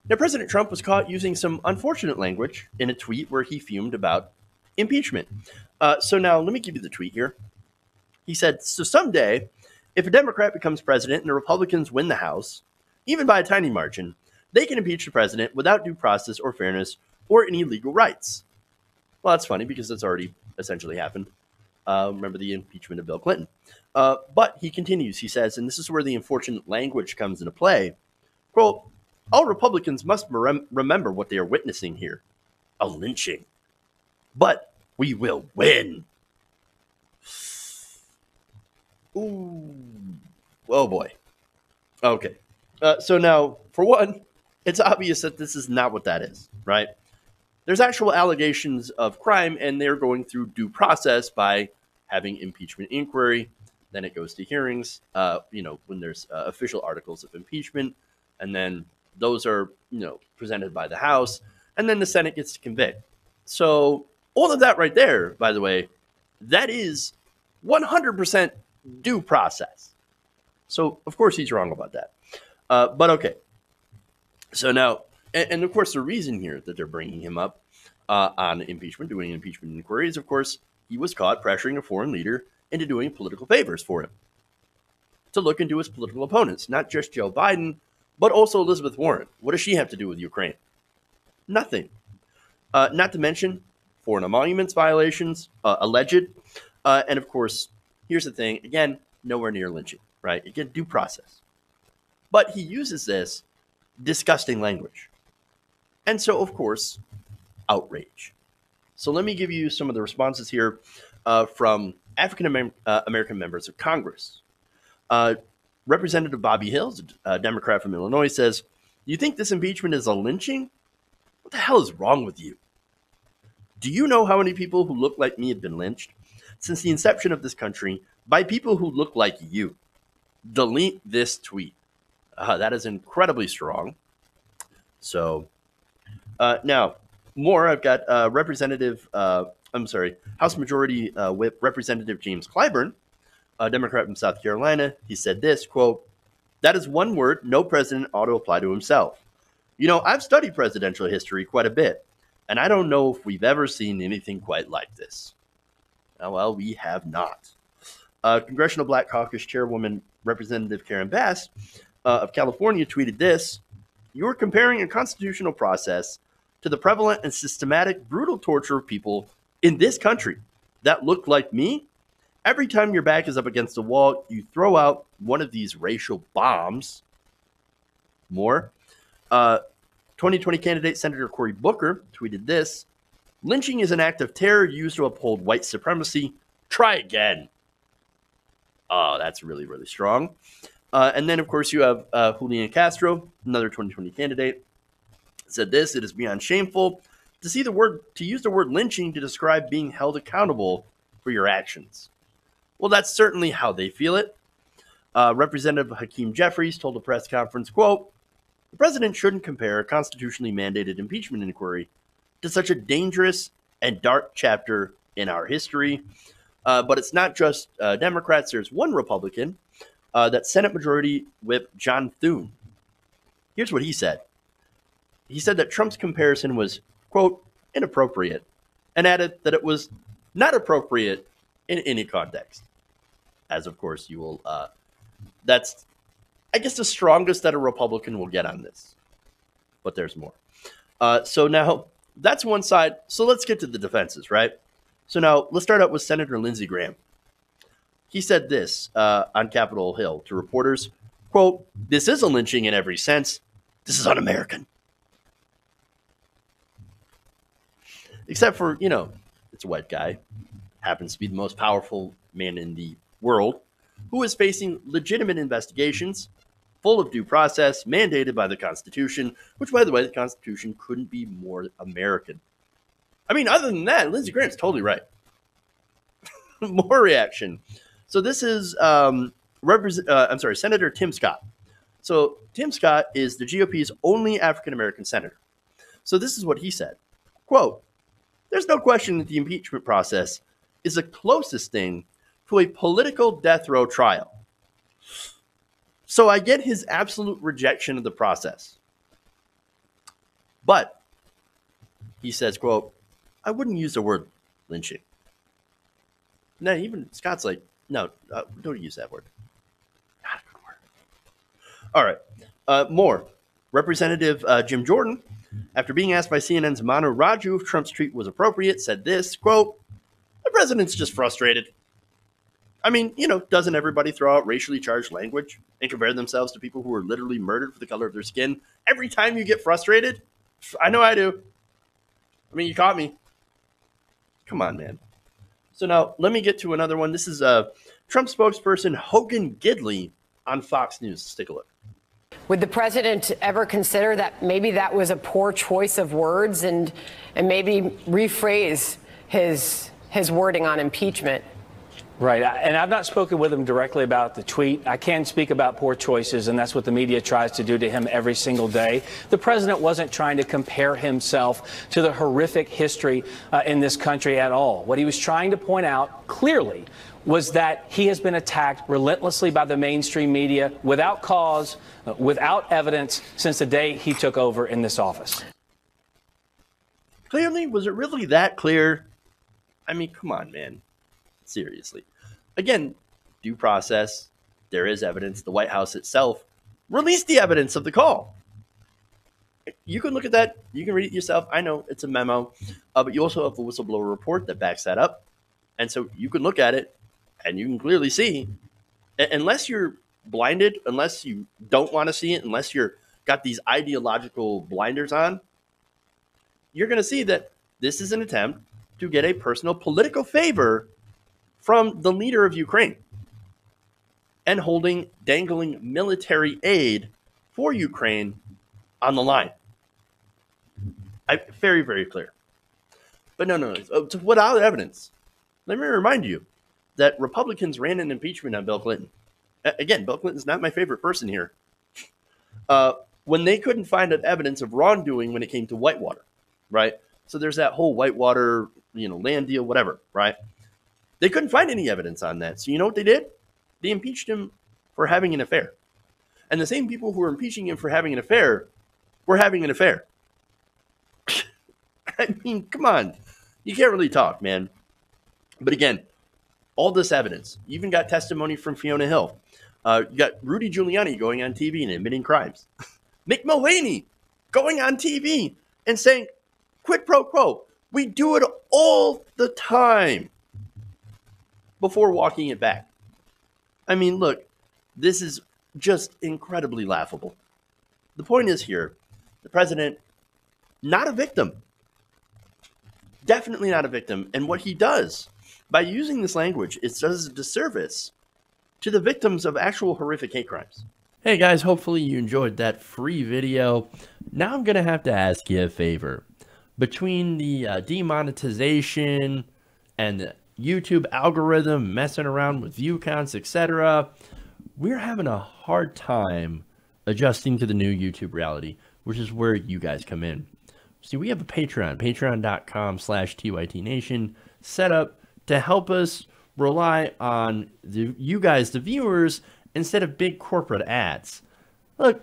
Now, President Trump was caught using some unfortunate language in a tweet where he fumed about impeachment. So now let me give you the tweet here. He said, "So someday, if a Democrat becomes president and the Republicans win the House, even by a tiny margin, they can impeach the president without due process or fairness or any legal rights." Well, that's funny because that's already essentially happened. Remember the impeachment of Bill Clinton. But he continues, he says, and this is where the unfortunate language comes into play. Quote, "All Republicans must remember what they are witnessing here, a lynching. But we will win." Ooh. Oh, boy. Okay. So now, for one, it's obvious that this is not what that is, right? There's actual allegations of crime, and they're going through due process by having impeachment inquiry. Then it goes to hearings, when there's official articles of impeachment, and then those are, presented by the House, and then the Senate gets to convict. So all of that right there, by the way, that is 100% due process. So, of course, he's wrong about that. But okay. So now, and of course, the reason here that they're bringing him up on impeachment, doing impeachment inquiries, of course, he was caught pressuring a foreign leader into doing political favors for him to look into his political opponents, not just Joe Biden, but also Elizabeth Warren. What does she have to do with Ukraine? Nothing. Not to mention foreign emoluments violations, alleged. And of course, here's the thing, again, nowhere near lynching, right? Again, due process. But he uses this disgusting language. And so, of course, outrage. So let me give you some of the responses here from African American members of Congress. Representative Bobby Hills, a Democrat from Illinois, says, "You think this impeachment is a lynching? What the hell is wrong with you? Do you know how many people who look like me have been lynched since the inception of this country by people who look like you? Delete this tweet." That is incredibly strong. So now, more, I've got House Majority Whip Representative James Clyburn, a Democrat from South Carolina. He said this, quote, "That is one word no president ought to apply to himself. I've studied presidential history quite a bit, and I don't know if we've ever seen anything quite like this." Well, we have not. Congressional Black Caucus Chairwoman Representative Karen Bass of California tweeted this, "You're comparing a constitutional process to the prevalent and systematic brutal torture of people in this country that look like me. Every time your back is up against a wall, you throw out one of these racial bombs." More. 2020 candidate Senator Cory Booker tweeted this, "Lynching is an act of terror used to uphold white supremacy. Try again." Oh, that's really, really strong. And then, of course, you have Julian Castro, another 2020 candidate, said this, "It is beyond shameful to use the word lynching to describe being held accountable for your actions." Well, that's certainly how they feel it. Representative Hakeem Jeffries told a press conference, quote, "The president shouldn't compare a constitutionally mandated impeachment inquiry to such a dangerous and dark chapter in our history." But it's not just Democrats. There's one Republican, that Senate Majority Whip John Thune. Here's what he said. He said that Trump's comparison was, quote, "inappropriate," and added that it was not appropriate in any context. As, of course, you will, that's, I guess, the strongest that a Republican will get on this. But there's more. So now, that's one side. So let's get to the defenses, right? So now, let's start out with Senator Lindsey Graham. He said this on Capitol Hill to reporters, quote, "This is a lynching in every sense. This is un-American." Except for, it's a white guy, happens to be the most powerful man in the world, who is facing legitimate investigations, full of due process, mandated by the Constitution, which, by the way, the Constitution couldn't be more American. I mean, other than that, Lindsey Graham's totally right. More reaction. So this is Senator Tim Scott. So Tim Scott is the GOP's only African-American senator. So this is what he said, quote, "There's no question that the impeachment process is the closest thing to a political death row trial. So I get his absolute rejection of the process. But he says, quote, I wouldn't use the word lynching. No, even Scott's like, no, don't use that word. Not a good word. All right. More. Representative Jim Jordan, after being asked by CNN's Manu Raju if Trump's tweet was appropriate, said this, quote, the president's just frustrated. I mean, doesn't everybody throw out racially charged language and compare themselves to people who were literally murdered for the color of their skin every time you get frustrated? I know I do. I mean, you caught me. Come on, man. So now let me get to another one. This is Trump spokesperson Hogan Gidley on Fox News. Let's take a look. Would the president ever consider that maybe that was a poor choice of words and maybe rephrase his wording on impeachment? Right. And I've not spoken with him directly about the tweet. I can speak about poor choices, and that's what the media tries to do to him every single day. The president wasn't trying to compare himself to the horrific history in this country at all. What he was trying to point out clearly was that he has been attacked relentlessly by the mainstream media without cause, without evidence, since the day he took over in this office. Clearly? Was it really that clear? I mean, come on, man. Seriously. Again, due process. There is evidence. The White House itself released the evidence of the call. You can look at that. You can read it yourself. I know it's a memo, but you also have a whistleblower report that backs that up. And so you can look at it and you can clearly see, unless you're blinded, unless you don't want to see it, unless you're got these ideological blinders on, you're going to see that this is an attempt to get a personal political favor from the leader of Ukraine and holding dangling military aid for Ukraine on the line. Very, very clear. But no. Without evidence, let me remind you that Republicans ran an impeachment on Bill Clinton. Again, Bill Clinton's not my favorite person here. When they couldn't find evidence of wrongdoing when it came to Whitewater, right? So there's that whole Whitewater, land deal, whatever, right? They couldn't find any evidence on that. So you know what they did? They impeached him for having an affair. And the same people who were impeaching him for having an affair were having an affair. I mean, come on. You can't really talk, man. But again, all this evidence. You even got testimony from Fiona Hill. You got Rudy Giuliani going on TV and admitting crimes. Mick Mulvaney going on TV and saying, quid pro quo. We do it all the time before walking it back. I mean, look, this is just incredibly laughable. The point is here, the president, not a victim. Definitely not a victim. And what he does by using this language, it does a disservice to the victims of actual horrific hate crimes. Hey guys, hopefully you enjoyed that free video. Now I'm going to have to ask you a favor. Between the demonetization and the YouTube algorithm messing around with view counts, etc., we're having a hard time adjusting to the new YouTube reality, which is where you guys come in. See, we have a Patreon, patreon.com/TYTNation, set up to help us rely on you guys, the viewers, instead of big corporate ads. Look,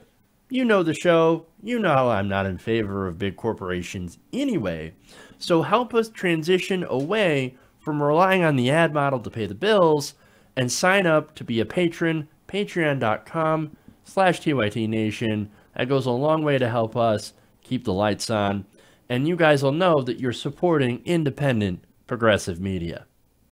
you know the show. You know how I'm not in favor of big corporations anyway. So help us transition away from relying on the ad model to pay the bills and sign up to be a patron, patreon.com/TYTNation. That goes a long way to help us keep the lights on. And you guys will know that you're supporting independent, progressive media.